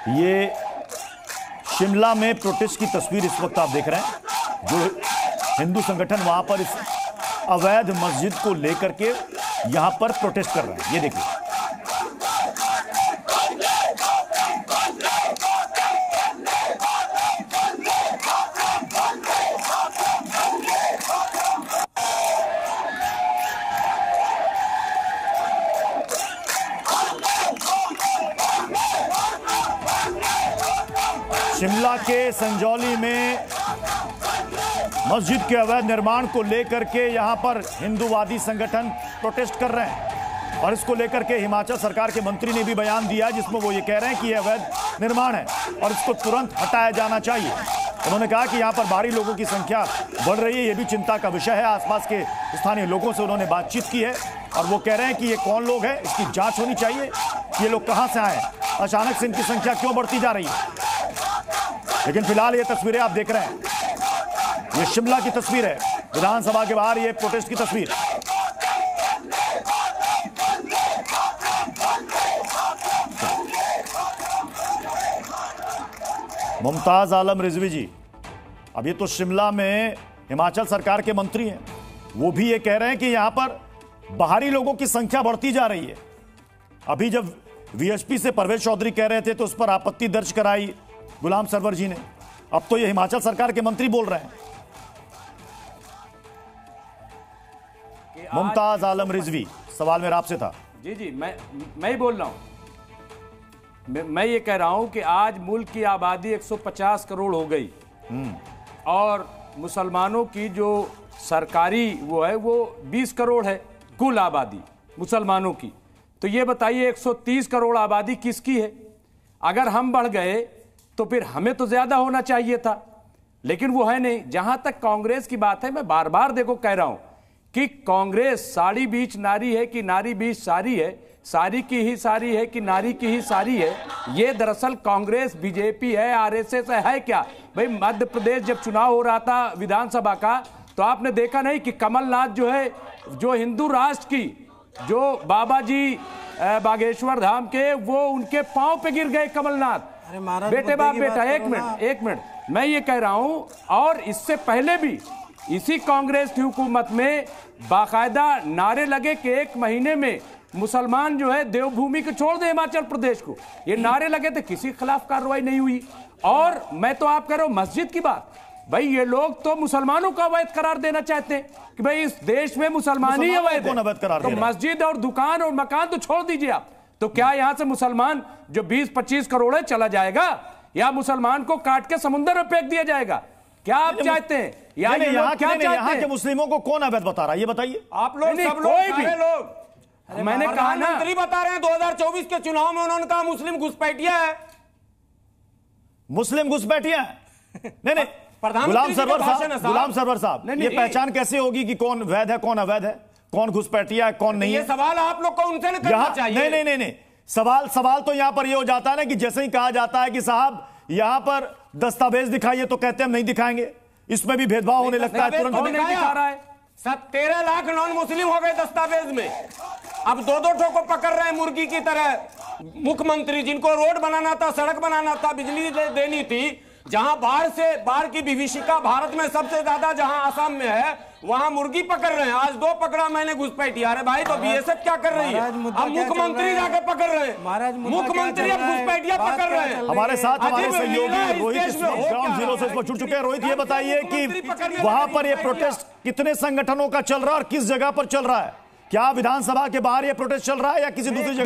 ये शिमला में प्रोटेस्ट की तस्वीर इस वक्त आप देख रहे हैं। जो हिंदू संगठन वहां पर इस अवैध मस्जिद को लेकर के यहां पर प्रोटेस्ट कर रहे हैं। ये देखिए, शिमला के संजौली में मस्जिद के अवैध निर्माण को लेकर के यहां पर हिंदूवादी संगठन प्रोटेस्ट कर रहे हैं और इसको लेकर के हिमाचल सरकार के मंत्री ने भी बयान दिया जिसमें वो ये कह रहे हैं कि यह अवैध निर्माण है और इसको तुरंत हटाया जाना चाहिए। उन्होंने कहा कि यहां पर बाहरी लोगों की संख्या बढ़ रही है, ये भी चिंता का विषय है। आसपास के स्थानीय लोगों से उन्होंने बातचीत की है और वो कह रहे हैं कि ये कौन लोग हैं, इसकी जांच होनी चाहिए, ये लोग कहां से आए, अचानक से इनकी संख्या क्यों बढ़ती जा रही है। लेकिन फिलहाल ये तस्वीरें आप देख रहे हैं, ये शिमला की तस्वीर है, विधानसभा के बाहर ये प्रोटेस्ट की तस्वीर। मुमताज आलम रिजवी जी, अब ये तो शिमला में हिमाचल सरकार के मंत्री हैं, वो भी ये कह रहे हैं कि यहां पर बाहरी लोगों की संख्या बढ़ती जा रही है। अभी जब वीएचपी से परवेज चौधरी कह रहे थे तो उस पर आपत्ति दर्ज कराई गुलाम सरवर जी ने, अब तो ये हिमाचल सरकार के मंत्री बोल रहे हैं। मुमताज आलम रिजवी, सवाल मेरा आपसे था। जी मैं ही बोल रहा हूं। मैं ये कह रहा हूं कि आज मुल्क की आबादी 150 करोड़ हो गई और मुसलमानों की जो सरकारी वो है वो 20 करोड़ है कुल आबादी मुसलमानों की। तो ये बताइए 130 करोड़ आबादी किसकी है? अगर हम बढ़ गए तो फिर हमें तो ज्यादा होना चाहिए था, लेकिन वो है नहीं। जहां तक कांग्रेस की बात है, मैं बार बार देखो कह रहा हूं कि कांग्रेस साड़ी बीच नारी है कि नारी बीच साड़ी है, साड़ी की ही साड़ी है कि नारी की ही साड़ी है। ये दरअसल कांग्रेस बीजेपी है, आरएसएस है क्या भाई? मध्य प्रदेश जब चुनाव हो रहा था विधानसभा का, तो आपने देखा नहीं कि कमलनाथ जो है, जो हिंदू राष्ट्र की, जो बाबा जी बागेश्वर धाम के, वो उनके पांव पे गिर गए कमलनाथ। बेटे बाप बेटा, एक मिनट मैं ये कह रहा हूं। और इससे पहले भी इसी कांग्रेस की हुकूमत में बाकायदा नारे लगे कि 1 महीने में मुसलमान जो है देवभूमि को छोड़ दे हिमाचल प्रदेश को, ये नारे लगे थे, किसी के खिलाफ कार्रवाई नहीं हुई। और मैं तो आप कह रहा हूं मस्जिद की बात, भाई ये लोग तो मुसलमानों को अवैध करार देना चाहते हैं कि भाई इस देश में मुसलमान ही अवैध है, तो मस्जिद और दुकान और मकान तो छोड़ दीजिए आप। तो क्या यहां से मुसलमान जो 20-25 करोड़ है चला जाएगा, या मुसलमान को काट के समुद्र में फेंक दिया जाएगा? क्या आप चाहते हैं? या यहाँ के मुस्लिमों को कौन अवैध बता रहा है, ये बताइए आप लोग, सब लोग। मैंने कहा ना, मंत्री बता रहे हैं 2024 के चुनाव में उन्होंने कहा मुस्लिम घुसपैठिया है। मुस्लिम घुसपैठिया नहीं गुलाम सरवर साहब, ये पहचान कैसे होगी कि कौन वैध है कौन अवैध है, कौन घुसपैठिया है कौन नहीं है? ये सवाल आप लोग को उनसे नहीं करना चाहिए। नहीं, सवाल तो यहां पर ये हो जाता है ना कि जैसे ही कहा जाता है कि साहब यहां पर दस्तावेज दिखाइए तो कहते हैं हम नहीं दिखाएंगे, इसमें भी भेदभाव होने लगता है। तुरंत नहीं दिखा रहा है। 13 लाख नॉन मुस्लिम हो गए दस्तावेज में। अब 2-2 ठो को पकड़ रहे हैं मुर्गी की तरह। मुख्यमंत्री जिनको रोड बनाना था, सड़क बनाना था, बिजली देनी थी, जहां बाढ़ की विभीषिका भारत में सबसे ज्यादा जहां असम में है, वहां मुर्गी पकड़ रहे हैं। आज 2 पकड़ा मैंने घुसपैठिया। अरे भाई, तो बीएसएफ क्या कर रही है? अब मुख्यमंत्री जाके पकड़ रहे हैं, मुख्यमंत्री अब घुसपैठिया पकड़ रहे हैं। हमारे साथ हमारे सहयोगी रोहित ग्राउंड जीरो से इसमें जुड़ चुके हैं। रोहित, ये बताइए कि वहां पर ये प्रोटेस्ट कितने संगठनों का चल रहा है और किस जगह पर चल रहा है? क्या विधानसभा के बाहर ये प्रोटेस्ट चल रहा है या किसी दूसरी जगह?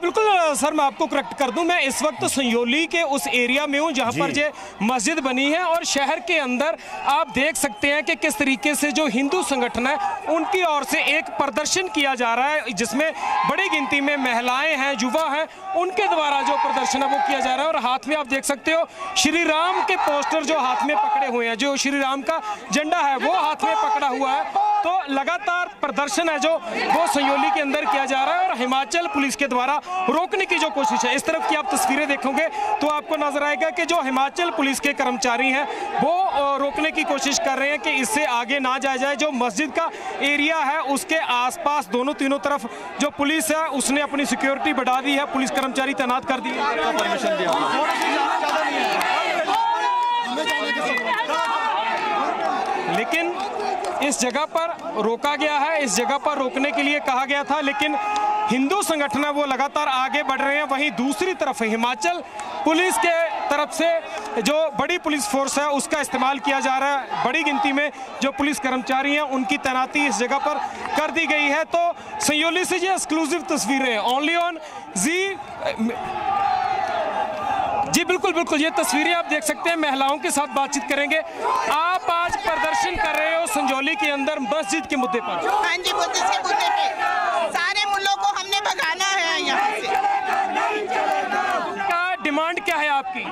बिल्कुल सर, मैं आपको करेक्ट कर दूं, मैं इस वक्त संयोली के उस एरिया में हूं जहां पर ये मस्जिद बनी है और शहर के अंदर आप देख सकते हैं कि किस तरीके से जो हिंदू संगठन है उनकी ओर से एक प्रदर्शन किया जा रहा है, जिसमें बड़ी गिनती में महिलाएं हैं, युवा हैं, उनके द्वारा जो प्रदर्शन है वो किया जा रहा है। और हाथ में आप देख सकते हो श्री राम के पोस्टर जो हाथ में पकड़े हुए हैं, जो श्री राम का झंडा है वो हाथ में पकड़ा हुआ है तो लगातार प्रदर्शन है जो वो संयोली के अंदर किया जा रहा है और हिमाचल पुलिस के द्वारा रोकने की जो कोशिश है। इस तरफ की आप तस्वीरें देखोगे तो आपको नजर आएगा कि जो हिमाचल पुलिस के कर्मचारी हैं वो रोकने की कोशिश कर रहे हैं कि इससे आगे ना जाया जाए। जो मस्जिद का एरिया है उसके आसपास दोनों तीनों तरफ जो पुलिस है उसने अपनी सिक्योरिटी बढ़ा दी है, पुलिस कर्मचारी तैनात कर दिए हैं। परमिशन दिया लेकिन इस जगह पर रोका गया है, इस जगह पर रोकने के लिए कहा गया था, लेकिन हिंदू संगठन है वो लगातार आगे बढ़ रहे हैं। वहीं दूसरी तरफ हिमाचल पुलिस के तरफ से जो बड़ी पुलिस फोर्स है उसका इस्तेमाल किया जा रहा है। बड़ी गिनती में जो पुलिस कर्मचारी हैं उनकी तैनाती इस जगह पर कर दी गई है। तो संयोली से ये एक्सक्लूसिव तस्वीरें ओनली ऑन जी बिल्कुल बिल्कुल, ये तस्वीरें आप देख सकते हैं। महिलाओं के साथ बातचीत करेंगे। आप आज प्रदर्शन कर रहे हो संजौली के अंदर मस्जिद के मुद्दे पर? हाँ जी, मस्जिद के मुद्दे पे सारे मुल्लों को हमने भगाना है यहाँ से। क्या डिमांड क्या है आपकी?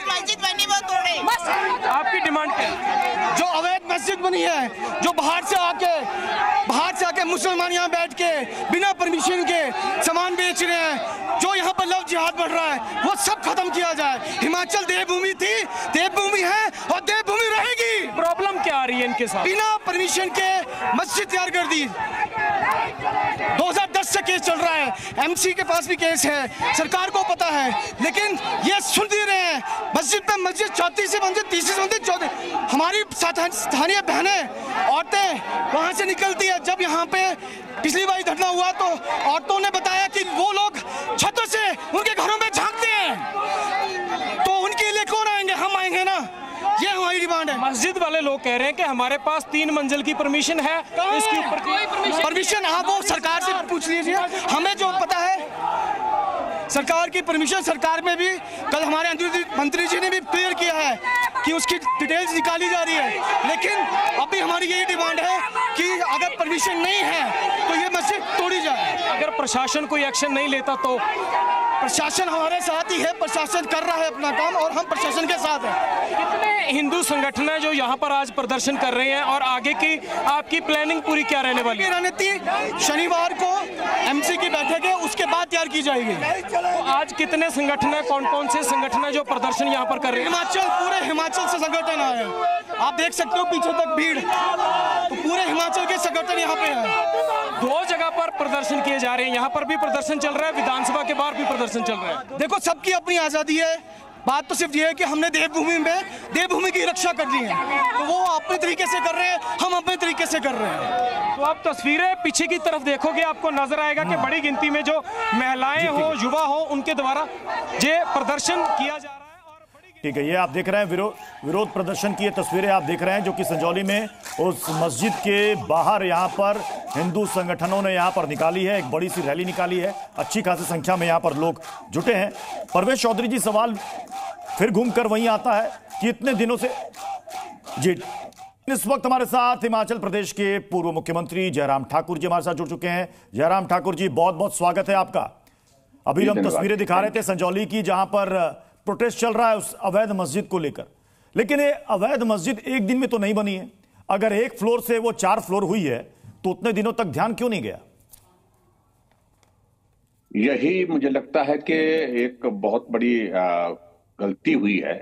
मस्जिद बनी वो तोड़े। आपकी डिमांड क्या है? जो अवैध मस्जिद बनी है, जो बाहर से आके मुसलमान यहाँ बैठ के बिना परमिशन के सामान बेच रहे हैं, जो यहाँ पर लव जिहाद बढ़ रहा है, वो सब खत्म किया जाए। हिमाचल देवभूमि थी, देवभूमि है और देवभूमि रहेगी। प्रॉब्लम क्या आ रही है इनके साथ? बिना परमिशन के मस्जिद तैयार कर दी। 2010 से केस चल रहा है, एमसी के पास भी केस है, सरकार को पता है, लेकिन ये सुन नहीं रहे हैं। मस्जिद पे मस्जिद, चौथी से मंजिल, तीसरी से मंजिल, चौथी। हमारी स्थानीय बहनें, औरतें वहाँ से निकलती है। जब यहाँ पे पिछली बार घटना हुआ तो औरतों ने बताया कि वो लोग छतों से उनके घरों में झांकते हैं, तो उनके लिए कौन आएंगे? हम आएंगे ना। ये हमारी डिमांड है। मस्जिद वाले लोग कह रहे हैं कि हमारे पास 3 मंजिल की परमिशन है, इसके ऊपर कोई परमिशन आप वो सरकार से पूछ लीजिए। हमें जो पता है सरकार की परमिशन, सरकार में भी कल हमारे मंत्री जी ने भी क्लियर किया है कि उसकी डिटेल्स निकाली जा रही है। लेकिन अभी हमारी यही डिमांड है कि अगर परमिशन नहीं है तो ये मस्जिद तोड़ी जाए। अगर प्रशासन कोई एक्शन नहीं लेता तो? प्रशासन हमारे साथ ही है, प्रशासन कर रहा है अपना काम और हम प्रशासन के साथ हैं। कितने हिंदू संगठन है जो यहाँ पर आज प्रदर्शन कर रहे हैं और आगे की आपकी प्लानिंग पूरी क्या रहने वाली है? रणनीति शनिवार को एमसी की बैठक है, उसके बाद तैयार की जाएगी। तो आज कितने संगठन है, कौन कौन से संगठन है जो प्रदर्शन यहाँ पर कर रहे हैं? हिमाचल, पूरे हिमाचल से संगठन आए हैं। आप देख सकते हो पीछे तक भीड़, तो पूरे हिमाचल के संगठन यहाँ पे हैं। 2 जगह पर प्रदर्शन किए जा रहे हैं, यहाँ पर भी प्रदर्शन चल रहा है, विधानसभा के बाहर भी प्रदर्शन चल रहा है। देखो सबकी अपनी आजादी है, बात तो सिर्फ ये है कि हमने देवभूमि की रक्षा करनी है, तो वो अपने तरीके से कर रहे हैं, हम अपने तरीके से कर रहे हैं। तो आप तस्वीरें पीछे की तरफ देखोगे आपको नजर आएगा कि बड़ी गिनती में जो महिलाएं हो, युवा हो, उनके द्वारा ये प्रदर्शन किया जा रहा है। ठीक है, ये आप देख रहे हैं विरोध प्रदर्शन की ये तस्वीरें आप देख रहे हैं जो कि संजौली में उस मस्जिद के बाहर यहाँ पर हिंदू संगठनों ने यहाँ पर निकाली है, एक बड़ी सी रैली निकाली है। अच्छी खासी संख्या में यहाँ पर लोग जुटे हैं। परवेश चौधरी जी, सवाल फिर घूमकर वहीं आता है कि इतने दिनों से जी इस वक्त हमारे साथ हिमाचल प्रदेश के पूर्व मुख्यमंत्री जयराम ठाकुर जी हमारे साथ जुड़ चुके हैं। जयराम ठाकुर जी, बहुत बहुत स्वागत है आपका। अभी हम तस्वीरें दिखा रहे थे संजौली की, जहां पर प्रोटेस्ट चल रहा है उस अवैध मस्जिद को लेकर। लेकिन ये अवैध मस्जिद एक दिन में तो नहीं बनी है। अगर 1 फ्लोर से वो 4 फ्लोर हुई है तो उतने दिनों तक ध्यान क्यों नहीं गया? यही मुझे लगता है कि एक बहुत बड़ी गलती हुई है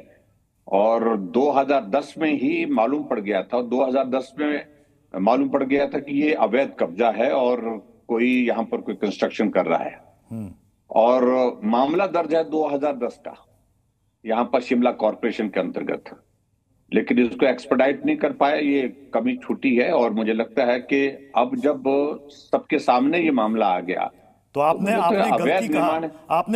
और 2010 में ही मालूम पड़ गया था। 2010 में मालूम पड़ गया था कि ये अवैध कब्जा है और कोई यहाँ पर कोई कंस्ट्रक्शन कर रहा है और मामला दर्ज है 2010 का यहाँ पर शिमला कॉरपोरेशन के अंतर्गत, लेकिन इसको एक्सपेडाइट नहीं कर पाया। ये कमी छूटी है और मुझे लगता है कि अब जब सबके सामने ये मामला आ गया तो आपने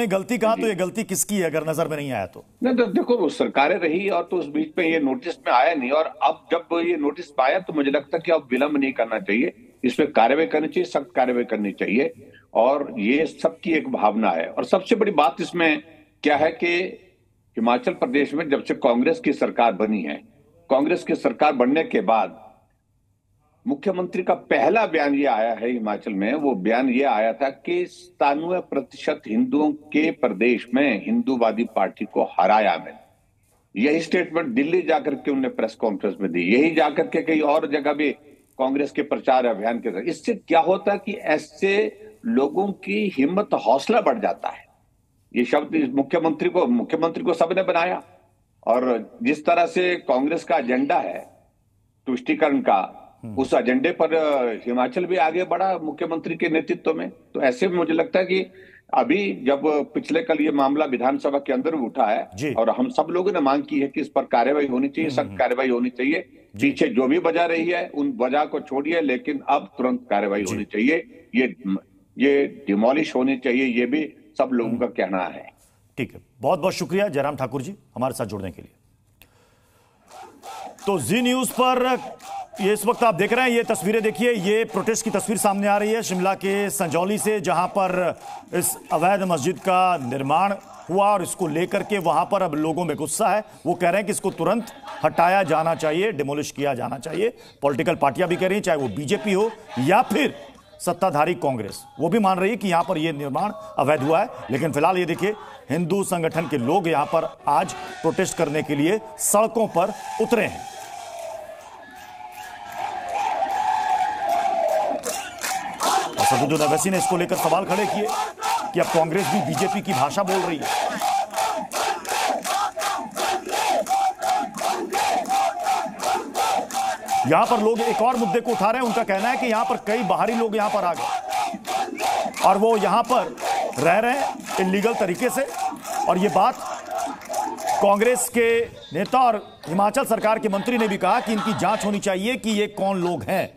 गलती कहा तो ये गलती किसकी है अगर नजर में नहीं आया तो? नहीं तो देखो, वो सरकारें रही और तो उस बीच में ये नोटिस में आया नहीं, और अब जब ये नोटिस में आया तो मुझे लगता है कि अब विलंब नहीं करना चाहिए, इस पे कार्रवाई करनी चाहिए, सख्त कार्रवाई करनी चाहिए। और ये सबकी एक भावना है। और सबसे बड़ी बात इसमें क्या है कि हिमाचल प्रदेश में जब से कांग्रेस की सरकार बनी है, कांग्रेस की सरकार बनने के बाद मुख्यमंत्री का पहला बयान ये आया है हिमाचल में, वो बयान ये आया था कि 97% हिंदुओं के प्रदेश में हिंदूवादी पार्टी को हराया मैंने। यही स्टेटमेंट दिल्ली जाकर के उन्होंने प्रेस कॉन्फ्रेंस में दी, यही जाकर के कई और जगह भी कांग्रेस के प्रचार अभियान के तहत। इससे क्या होता है कि ऐसे लोगों की हिम्मत हौसला बढ़ जाता है। ये शब्द मुख्यमंत्री को सबने बनाया, और जिस तरह से कांग्रेस का एजेंडा है तुष्टीकरण का, उस एजेंडे पर हिमाचल भी आगे बढ़ा मुख्यमंत्री के नेतृत्व में। तो ऐसे में मुझे लगता है कि अभी जब पिछले कल ये मामला विधानसभा के अंदर उठा है और हम सब लोगों ने मांग की है कि इस पर कार्रवाई होनी चाहिए, सख्त कार्रवाई होनी चाहिए। पीछे जो भी वजह रही है उन वजह को छोड़िए, लेकिन अब तुरंत कार्रवाई होनी चाहिए, ये डिमोलिश होनी चाहिए, ये भी सब लोगों का कहना है। ठीक है, बहुत बहुत शुक्रिया जयराम ठाकुर जी हमारे साथ जुड़ने के लिए। तो जी न्यूज पर ये इस वक्त आप देख रहे हैं, ये तस्वीरें देखिए, ये प्रोटेस्ट की तस्वीर सामने आ रही है शिमला के संजौली से, जहां पर इस अवैध मस्जिद का निर्माण हुआ और इसको लेकर के वहां पर अब लोगों में गुस्सा है। वो कह रहे हैं कि इसको तुरंत हटाया जाना चाहिए, डिमोलिश किया जाना चाहिए। पॉलिटिकल पार्टियां भी कह रही हैं, चाहे वो बीजेपी हो या फिर सत्ताधारी कांग्रेस, वो भी मान रही है कि यहां पर यह निर्माण अवैध हुआ है। लेकिन फिलहाल ये देखिए, हिंदू संगठन के लोग यहां पर आज प्रोटेस्ट करने के लिए सड़कों पर उतरे हैं। असदुद्दीन ओवैसी ने इसको लेकर सवाल खड़े किए कि अब कांग्रेस भी बीजेपी की भाषा बोल रही है। यहां पर लोग एक और मुद्दे को उठा रहे हैं। उनका कहना है कि यहां पर कई बाहरी लोग यहां पर आ गए और वो यहां पर रह रहे हैं इलीगल तरीके से, और ये बात कांग्रेस के नेता और हिमाचल सरकार के मंत्री ने भी कहा कि इनकी जांच होनी चाहिए कि ये कौन लोग हैं।